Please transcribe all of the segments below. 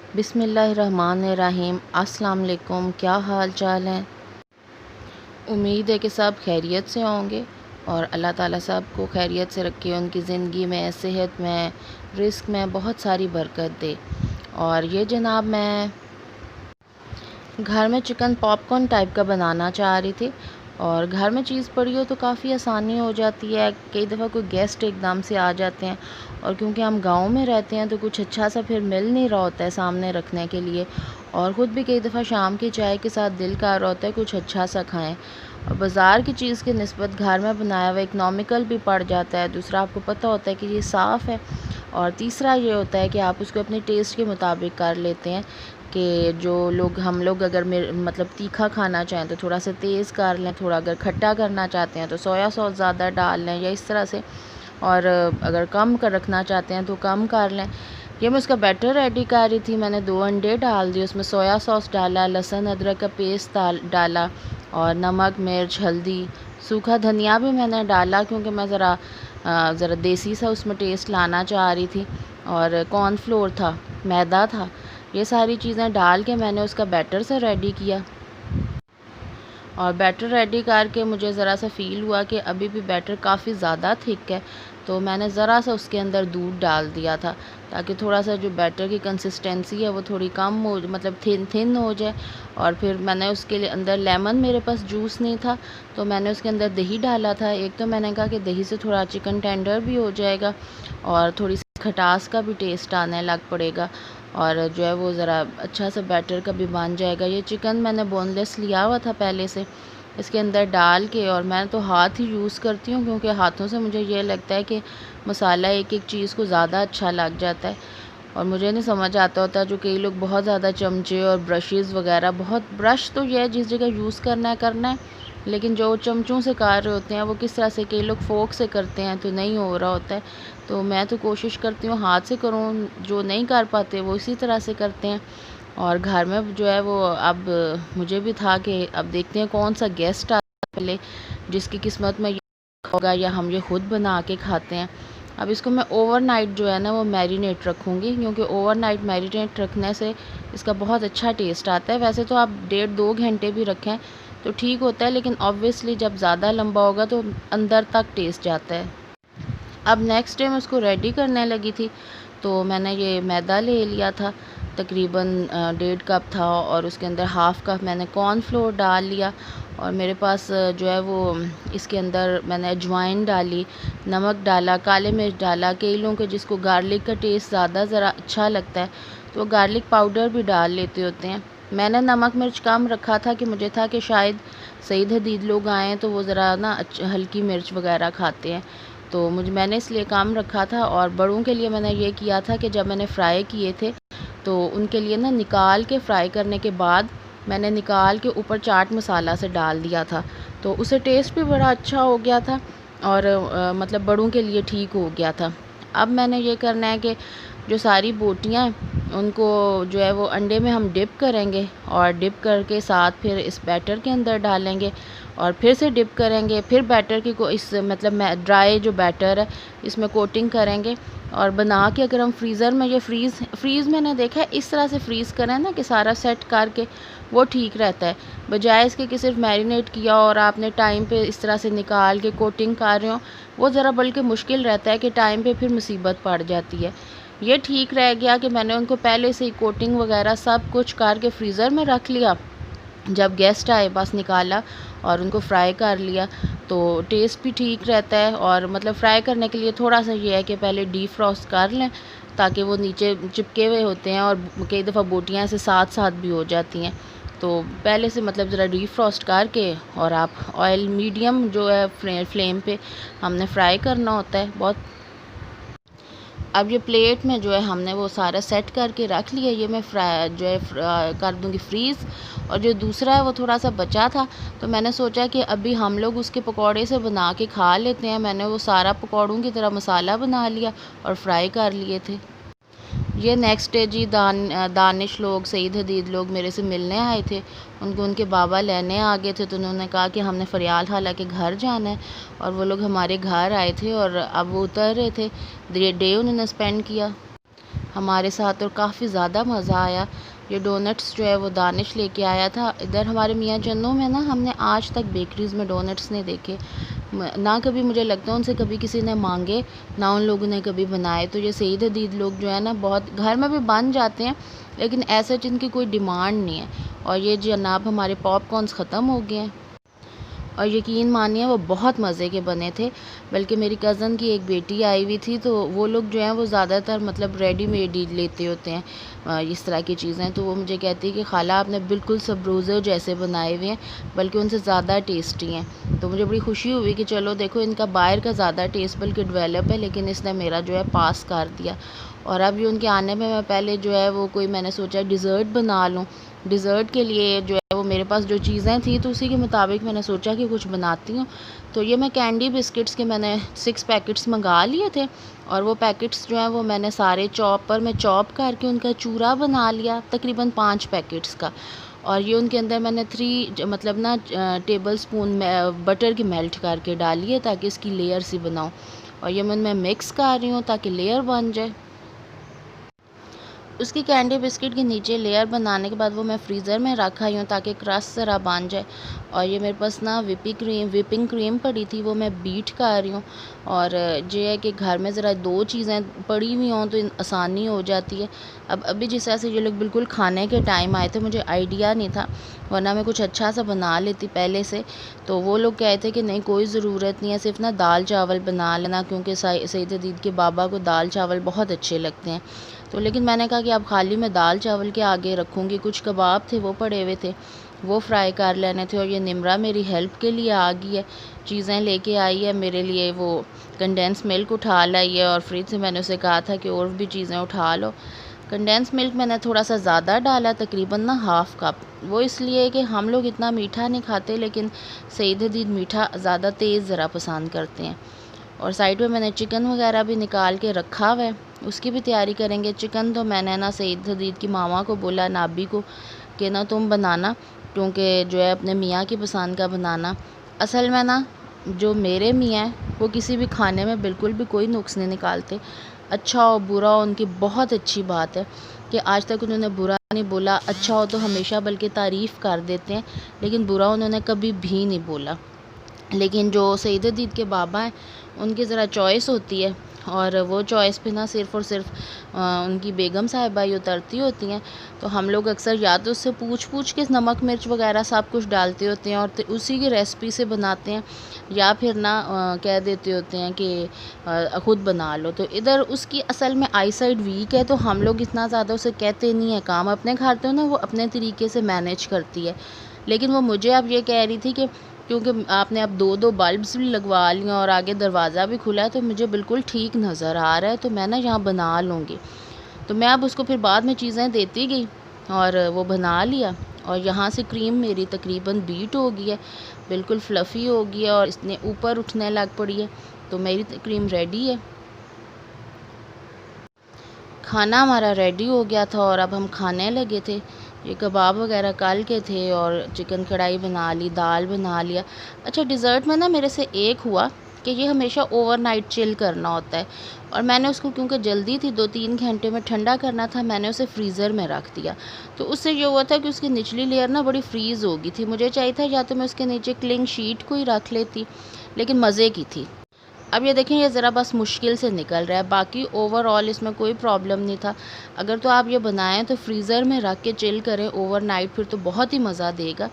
बिस्मिल्लाहिर्रहमानिर्रहीम। अस्सलाम वालेकुम। क्या हाल चाल है? उम्मीद है कि सब खैरियत से होंगे और अल्लाह ताला सब को खैरियत से रखे, उनकी ज़िंदगी में, सेहत में, रिस्क में बहुत सारी बरकत दे। और ये जनाब मैं घर में चिकन पॉपकॉर्न टाइप का बनाना चाह रही थी। और घर में चीज़ पड़ी हो तो काफ़ी आसानी हो जाती है। कई दफ़ा कोई गेस्ट एकदम से आ जाते हैं और क्योंकि हम गांव में रहते हैं तो कुछ अच्छा सा फिर मिल नहीं रहा होता है सामने रखने के लिए। और ख़ुद भी कई दफ़ा शाम की चाय के साथ दिल कर रहा होता है कुछ अच्छा सा खाएं। और बाज़ार की चीज़ की निस्बत घर में बनाया हुआ इकनॉमिकल भी पड़ जाता है। दूसरा, आपको पता होता है कि ये साफ़ है। और तीसरा ये होता है कि आप उसको अपने टेस्ट के मुताबिक कर लेते हैं कि जो लोग हम लोग अगर मतलब तीखा खाना चाहें तो थोड़ा सा तेज़ कर लें, थोड़ा अगर खट्टा करना चाहते हैं तो सोया सॉस ज़्यादा डाल लें या इस तरह से। और अगर कम कर रखना चाहते हैं तो कम कर लें। ये मैं उसका बैटर रेडी कर रही थी। मैंने 2 अंडे डाल दिए, उसमें सोया सॉस डाला, लहसुन अदरक का पेस्ट डाला और नमक, मिर्च, हल्दी, सूखा धनिया भी मैंने डाला क्योंकि मैं ज़रा देसी सा उसमें टेस्ट लाना चाह रही थी। और कॉर्नफ्लोर था, मैदा था। ये सारी चीज़ें डाल के मैंने उसका बैटर सा रेडी किया। और बैटर रेडी करके मुझे ज़रा सा फ़ील हुआ कि अभी भी बैटर काफ़ी ज़्यादा थिक है, तो मैंने ज़रा सा उसके अंदर दूध डाल दिया था ताकि थोड़ा सा जो बैटर की कंसिस्टेंसी है वो थोड़ी कम हो, मतलब थिन हो जाए। और फिर मैंने उसके लिए अंदर लेमन, मेरे पास जूस नहीं था तो मैंने उसके अंदर दही डाला था। एक तो मैंने कहा कि दही से थोड़ा चिकन टेंडर भी हो जाएगा और थोड़ी सी खटास का भी टेस्ट आने लग पड़ेगा और जो है वो ज़रा अच्छा सा बैटर का भी बन जाएगा। ये चिकन मैंने बोनलेस लिया हुआ था पहले से, इसके अंदर डाल के, और मैं तो हाथ ही यूज़ करती हूँ क्योंकि हाथों से मुझे ये लगता है कि मसाला एक एक चीज़ को ज़्यादा अच्छा लग जाता है। और मुझे नहीं समझ आता होता, जो कई लोग बहुत ज़्यादा चमचे और ब्रशेज़ वगैरह, बहुत ब्रश तो ये है जिस जगह यूज़ करना है, लेकिन जो चमचों से कर रहे होते हैं वो किस तरह से, कई लोग फोक से करते हैं तो नहीं हो रहा होता है। तो मैं तो कोशिश करती हूँ हाथ से करूँ, जो नहीं कर पाते वो इसी तरह से करते हैं। और घर में जो है वो अब मुझे भी था कि अब देखते हैं कौन सा गेस्ट आता है पहले जिसकी किस्मत में ये होगा, या हम ये खुद बना के खाते हैं। अब इसको मैं ओवरनाइट जो है ना वो मैरिनेट रखूँगी क्योंकि ओवरनाइट मैरिनेट रखने से इसका बहुत अच्छा टेस्ट आता है। वैसे तो आप 1.5-2 घंटे भी रखें तो ठीक होता है, लेकिन ऑब्वियसली जब ज़्यादा लंबा होगा तो अंदर तक टेस्ट जाता है। अब नेक्स्ट डे मैं उसको रेडी करने लगी थी तो मैंने ये मैदा ले लिया था, तकरीबन 1.5 कप था, और उसके अंदर हाफ़ कप मैंने कॉर्नफ्लोर डाल लिया। और मेरे पास जो है वो इसके अंदर मैंने अजवाइन डाली, नमक डाला, काले मिर्च डाला। कई लोगों के जिसको गार्लिक का टेस्ट ज़्यादा ज़रा अच्छा लगता है तो गार्लिक पाउडर भी डाल लेते होते हैं। मैंने नमक मिर्च कम रखा था कि मुझे था कि शायद सईद हदीद लोग आएँ तो वो ज़रा ना हल्की मिर्च वगैरह खाते हैं, तो मैंने इसलिए कम रखा था। और बड़ों के लिए मैंने ये किया था कि जब मैंने फ्राई किए थे तो उनके लिए ना निकाल के, फ्राई करने के बाद मैंने निकाल के ऊपर चाट मसाला से डाल दिया था, तो उससे टेस्ट भी बड़ा अच्छा हो गया था और मतलब बड़ों के लिए ठीक हो गया था। अब मैंने ये करना है कि जो सारी बोटियाँ हैं उनको जो है वो अंडे में हम डिप करेंगे और डिप करके साथ फिर इस बैटर के अंदर डालेंगे और फिर से डिप करेंगे, फिर बैटर की को इस मतलब ड्राई जो बैटर है इसमें कोटिंग करेंगे और बना के अगर हम फ्रीज़र में, ये फ्रीज़ मैंने देखा है इस तरह से फ्रीज़ करें ना कि सारा सेट करके, वो ठीक रहता है, बजाय इसके कि सिर्फ मैरिनेट किया और आपने टाइम पे इस तरह से निकाल के कोटिंग कर रहे हो, वो ज़रा बल्कि मुश्किल रहता है कि टाइम पे फिर मुसीबत पड़ जाती है। ये ठीक रह गया कि मैंने उनको पहले से ही कोटिंग वगैरह सब कुछ करके फ्रीज़र में रख लिया। जब गेस्ट आए बस निकाला और उनको फ्राई कर लिया, तो टेस्ट भी ठीक रहता है। और मतलब फ्राई करने के लिए थोड़ा सा ये है कि पहले डीफ्रॉस्ट कर लें ताकि वो नीचे चिपके हुए होते हैं और कई दफ़ा बोटियाँ ऐसे साथ साथ भी हो जाती हैं, तो पहले से मतलब ज़रा डीफ्रॉस्ट करके और आप ऑयल मीडियम जो है फ्लेम पे हमने फ्राई करना होता है बहुत। अब ये प्लेट में जो है हमने वो सारा सेट करके रख लिया, ये मैं फ्राई जो है कर दूँगी फ्रीज़। और जो दूसरा है वो थोड़ा सा बचा था तो मैंने सोचा कि अभी हम लोग उसके पकौड़े से बना के खा लेते हैं। मैंने वो सारा पकौड़ों की तरह मसाला बना लिया और फ्राई कर लिए थे। ये नेक्स्ट डे जी दानिश लोग, सईद हदीद लोग मेरे से मिलने आए थे, उनको उनके बाबा लेने आ गए थे, तो उन्होंने कहा कि हमने फ़रियाल खाला के घर जाना है, और वो लोग हमारे घर आए थे और अब वो उतर रहे थे। डे उन्होंने स्पेंड किया हमारे साथ और काफ़ी ज़्यादा मज़ा आया। ये डोनट्स जो है वो दानिश लेके आया था। इधर हमारे मियाँ जन्नों में ना हमने आज तक बेकरीज़ में डोनट्स नहीं देखे, ना कभी मुझे लगता है उनसे कभी किसी ने मांगे, ना उन लोगों ने कभी बनाए। तो ये सईद हदीद लोग जो है ना बहुत घर में भी बन जाते हैं, लेकिन ऐसे जिनकी कोई डिमांड नहीं है। और ये जनाब हमारे पॉपकॉर्न्स ख़त्म हो गए हैं और यकीन मानिए वो बहुत मज़े के बने थे। बल्कि मेरी कज़न की एक बेटी आई हुई थी, तो वो लोग जो हैं वो ज़्यादातर मतलब रेडीमेड ही लेते होते हैं इस तरह की चीज़ें। तो वो मुझे कहती है कि खाला आपने बिल्कुल सबरोज़े जैसे बनाए हुए हैं, बल्कि उनसे ज़्यादा टेस्टी हैं। तो मुझे बड़ी खुशी हुई कि चलो देखो इनका बाहर का ज़्यादा टेस्ट बल्कि डेवलप है, लेकिन इसने मेरा जो है पास कर दिया। और अब ये उनके आने में मैं पहले जो है वो कोई मैंने सोचा डिज़र्ट बना लूँ। डिज़र्ट के लिए जो है वो मेरे पास जो चीज़ें थी तो उसी के मुताबिक मैंने सोचा कि कुछ बनाती हूँ। तो ये मैं कैंडी बिस्किट्स के मैंने 6 पैकेट्स मंगा लिए थे और वो पैकेट्स जो हैं वो मैंने सारे चॉपर में चॉप करके उनका चूरा बना लिया, तकरीबन 5 पैकेट्स का। और ये उनके अंदर मैंने 3 मतलब ना टेबल स्पून बटर की मेल्ट करके डाली है ताकि इसकी लेयर सी बनाऊँ। और ये मैं मिक्स कर रही हूँ ताकि लेयर बन जाए। उसकी कैंडी बिस्किट के नीचे लेयर बनाने के बाद वो मैं फ्रीज़र में रखा ही हूँ ताकि क्रस्ट ज़रा बन जाए। और ये मेरे पास ना विपिंग क्रीम पड़ी थी, वो मैं बीट कर रही हूँ। और ये है कि घर में ज़रा 2 चीज़ें पड़ी हुई हों तो आसानी हो जाती है। अब अभी जिस तरह से ये लोग बिल्कुल खाने के टाइम आए थे, मुझे आइडिया नहीं था, वरना मैं कुछ अच्छा सा बना लेती पहले से। तो वो लोग कहे थे कि नहीं कोई ज़रूरत नहीं है, सिर्फ ना दाल चावल बना लेना, क्योंकि सईद हदीद के बाबा को दाल चावल बहुत अच्छे लगते हैं। तो लेकिन मैंने कहा कि अब खाली मैं दाल चावल के आगे रखूँगी। कुछ कबाब थे वो पड़े हुए थे, वो फ्राई कर लेने थे। और ये निमरा मेरी हेल्प के लिए आ गई है, चीज़ें लेके आई है मेरे लिए। वो कंडेंस मिल्क उठा लाई है और फ्रिज से मैंने उसे कहा था कि और भी चीज़ें उठा लो। कंडेंस मिल्क मैंने थोड़ा सा ज़्यादा डाला, तकरीबन ना हाफ़ कप। वो इसलिए कि हम लोग इतना मीठा नहीं खाते, लेकिन सईद हदीद मीठा ज़्यादा तेज़ ज़रा पसंद करते हैं। और साइड में मैंने चिकन वगैरह भी निकाल के रखा हुआ है, उसकी भी तैयारी करेंगे। चिकन तो मैंने ना सईद हदीद की मामा को बोला, नाबी को, कि ना तुम बनाना, क्योंकि जो है अपने मियाँ की पसंद का बनाना। असल में ना जो मेरे मियाँ हैं वो किसी भी खाने में बिल्कुल भी कोई नुक्स नहीं निकालते। अच्छा हो बुरा हो उनकी बहुत अच्छी बात है कि आज तक उन्होंने बुरा नहीं बोला। अच्छा हो तो हमेशा बल्कि तारीफ़ कर देते हैं, लेकिन बुरा उन्होंने कभी भी नहीं बोला। लेकिन जो सईद हदीद के बाबा हैं उनकी ज़रा चॉइस होती है, और वो चॉइस पे ना सिर्फ़ और सिर्फ उनकी बेगम साहिबा ही उतरती होती हैं। तो हम लोग अक्सर या तो उससे पूछ के नमक मिर्च वगैरह सब कुछ डालते होते हैं और उसी की रेसिपी से बनाते हैं, या फिर ना कह देते होते हैं कि ख़ुद बना लो। तो इधर उसकी असल में आई साइड वीक है, तो हम लोग इतना ज़्यादा उसे कहते नहीं है। काम अपने घर तो ना वो अपने तरीके से मैनेज करती है। लेकिन वो मुझे अब ये कह रही थी कि क्योंकि आपने अब 2-2 बल्ब्स भी लगवा लिए और आगे दरवाज़ा भी खुला है, तो मुझे बिल्कुल ठीक नज़र आ रहा है, तो मैं ना यहाँ बना लूँगी। तो मैं अब उसको फिर बाद में चीज़ें देती गई और वो बना लिया। और यहाँ से क्रीम मेरी तकरीबन बीट हो गई है, बिल्कुल फ्लफ़ी हो गई है और इसने ऊपर उठने लग पड़ी है। तो मेरी क्रीम रेडी है। खाना हमारा रेडी हो गया था और अब हम खाने लगे थे। ये कबाब वगैरह कल के थे और चिकन कढ़ाई बना ली, दाल बना लिया। अच्छा, डिज़र्ट में ना मेरे से एक हुआ कि ये हमेशा ओवरनाइट चिल करना होता है, और मैंने उसको क्योंकि जल्दी थी 2-3 घंटे में ठंडा करना था, मैंने उसे फ्रीज़र में रख दिया। तो उससे ये हुआ था कि उसकी निचली लेयर ना बड़ी फ्रीज़ हो गई थी। मुझे चाहिए था या तो मैं उसके नीचे क्लिंग शीट को ही रख लेती, लेकिन मज़े की थी। अब ये देखें ये ज़रा बस मुश्किल से निकल रहा है, बाकी ओवरऑल इसमें कोई प्रॉब्लम नहीं था। अगर तो आप ये बनाएं तो फ्रीज़र में रख के चिल करें ओवरनाइट, फिर तो बहुत ही मज़ा देगा।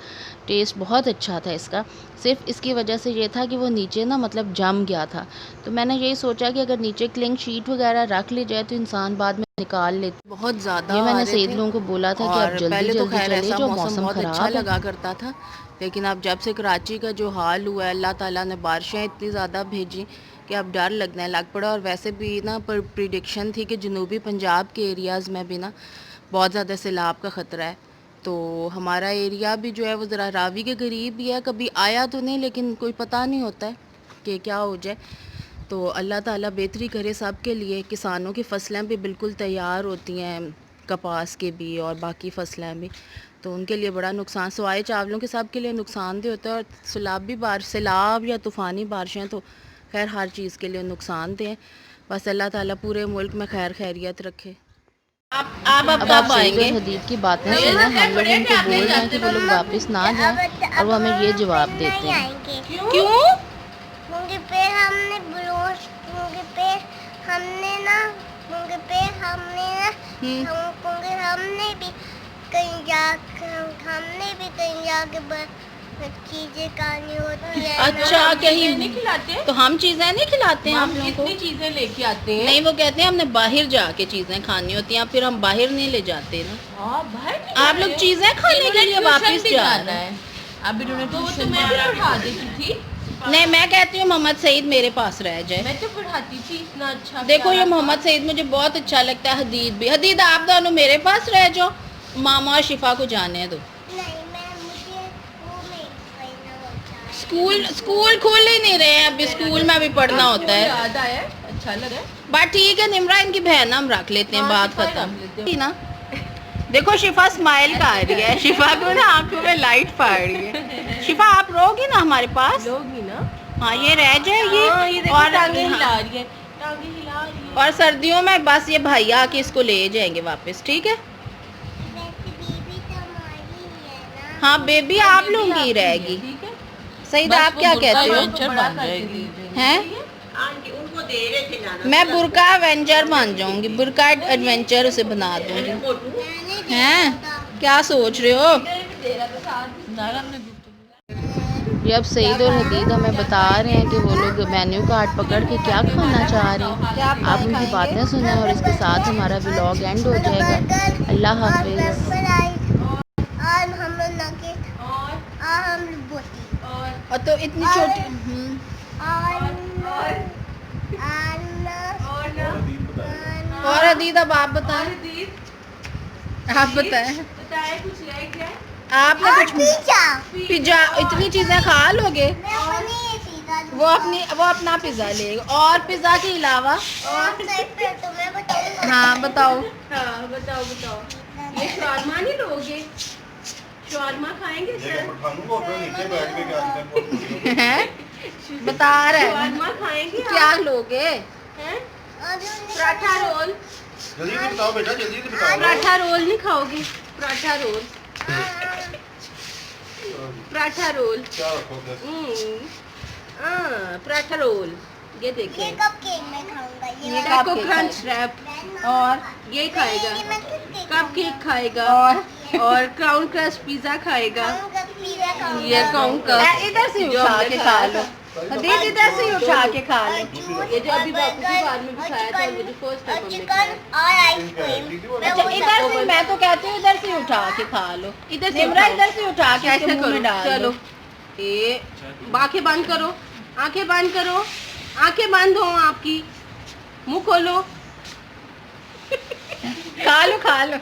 टेस्ट बहुत अच्छा था इसका। सिर्फ इसकी वजह से ये था कि वो नीचे ना मतलब जम गया था। तो मैंने यही सोचा कि अगर नीचे क्लिंग शीट वगैरह रख ली जाए तो इंसान बाद में निकाल लेते। बहुत ज़्यादा ये आ मैंने रहे सईद थे। लोगों को बोला था कि आप और जल्दी पहले तो जल्दी खैर चले ऐसा जाओ, मौसम मौसम बहुत अच्छा ख़राब है। लगा करता था, लेकिन अब जब से कराची का जो हाल हुआ है, अल्लाह ताला ने बारिशें इतनी ज़्यादा भेजी कि अब डर लगने लग पड़ा। और वैसे भी ना पर प्रिडिक्शन थी कि जनूबी पंजाब के एरियाज़ में भी ना बहुत ज़्यादा सैलाब का ख़तरा है। तो हमारा एरिया भी जो है वो ज़रा रावी के करीब ही है, कभी आया तो नहीं, लेकिन कोई पता नहीं होता है कि क्या हो जाए। तो अल्लाह ताला बेहतरी करे सब के लिए। किसानों की फसलें भी बिल्कुल तैयार होती हैं, कपास के भी और बाकी फसलें भी, तो उनके लिए बड़ा नुकसान, सवाए चावलों के सब के लिए नुकसानदेह होता है। और सैलाब या तूफ़ानी बारिशें तो खैर हर चीज़ के लिए नुकसानदेह हैं। बस अल्लाह ताला पूरे मुल्क में खैर खैरियत रखे। आप अब आप कब सईद आएंगे? और हदीद की बातें सुने। हम लोग उनको बोल रहे हैं कि वो लोग वापस ना जाएं और वो हमें ये जवाब देते हैं। क्यों? क्योंकि फिर हमने ब्लोच क्योंकि फिर हमने ना क्योंकि फिर हमने ना क्योंकि हमने भी कहीं जाके चीजें खानी होती है अच्छा, कहीं नहीं खिलाते? तो हम चीजें नहीं खिलाते हैं आप लोगों को? कितनी चीजें लेके आते हैं। नहीं, वो कहते हैं हमने बाहर जाके चीजें खानी होती हैं, फिर हम बाहर नहीं ले जाते ना। हाँ, बाहर नहीं आप जा लोग रहे हो। चीजें खाने के लिए ट्यूशन वापस भी जा जाना रहे हैं। है। अभी उन्होंने तो मैं भी पढ़ा देती थी। नहीं, मैं कहती हूँ मोहम्मद सईद मेरे पास रह जाए। मैं तो पढ़ाती थी इतना अच्छा। देखो ये प्यारा मोहम्मद सईद मुझे बहुत अच्छा लगता है, हदीद भी। हदीद आप दोनों मेरे पास रह जाओ, मामा और शिफा को जाने दो। नहीं मैं मुझे वो नहीं पढ़ना होता है स्कूल खुल ही नहीं रहे हैं, अभी स्कूल में भी पढ़ना था। होता है। याद आया, अच्छा लगा। बात ठीक है निमरा, इनकी बहन हम रख लेते हैं, हाँ, बात शिफा ही खत्म रख लेते हैं। ठीक ना। देखो शिफा स्माइल कर रही है, शिफा को ना आंखों में लाइट पड़ रही है। शिफा आप रहोगी ना हमारे पास? लोग ही ना। हाँ, ये रह जाएगी। हाँ, ये देखो और टांगे हिला हाँ, रही है, टांगे हिला रही है। और सर्दियों में बस ये भैया आके इसको ले जाएंगे वापस, ठीक है। वैसे बीबी तो हमारी ही है ना हाँ, बेबी आप लोगों की रहेगी। ठीक है। सईद बस आप वो क्या बुर्का कहते हो? वेंचर बन जाएगी। हैं? मैं बुर्का एडवेंचर बन जाऊंगी, बुर्का एडवेंचर उसे बना दूंगी। मैंने हैं? देखा था क्या सोच रहे हो? ये अब सईद और हदीद हमें बता रहे हैं कि वो लोग मेन्यू कार्ड पकड़ के क्या खाना चाह रहे हैं। आप उनकी बातें सुने और इसके साथ हमारा व्लॉग एंड हो जाएगा। अल्लाह हाफिज़। और हम लोग नगे और हम लोग बोटी और तो इतनी छोटी और हदीद अब आप बताएं। आप बताएं, बताए कुछ रह गया? आपने कुछ पिज्जा इतनी चीजें खा लोगे? वो अपना पिज्जा लेगा। और पिज्जा के अलावा हाँ बताओ। हाँ, बताओ बताओ। ये शवारमा नहीं लोगे? शवारमा खाएंगे सर? हैं? बता रहे शवारमा हैं खाएंगे क्या आप? लोगे? हैं? पराठा रोल? जल्दी से बताओ बेटा, जल्दी से बताओ। पराठा रोल नहीं खाओगे? Paratha roll, paratha roll. क्या रखोगे? पराठा रोल। ये ये देखिए, कब केक में खाऊंगा ये टैको cupcake क्रंच रैप। और ये खाएगा, मैं किस कप केक खाएगा, और और क्राउन क्रश पिज्जा खाएगा। पिज़्ज़ा खाऊंगा ये क्राउन कप इधर से जो उठा हमने के खा खाया लो। था। हदीद इधर से उठा के खा लो। ये जो अभी बापू की बार में भी खाया था, मुझे फर्स्ट टाइम हमने चिकन खाया। और आइसक्रीम अच्छा इधर से, मैं तो कहती हूँ इधर से उठा के खा लो। इधर से निमरा उठाओ। इधर से उठा के इसके ऐसे मुंह में करो, डाल चलो। लो। ये आंखें बंद करो, आंखें बंद करो, आंखें बंद हो आपकी, मुंह खोलो। खा लो खा लो।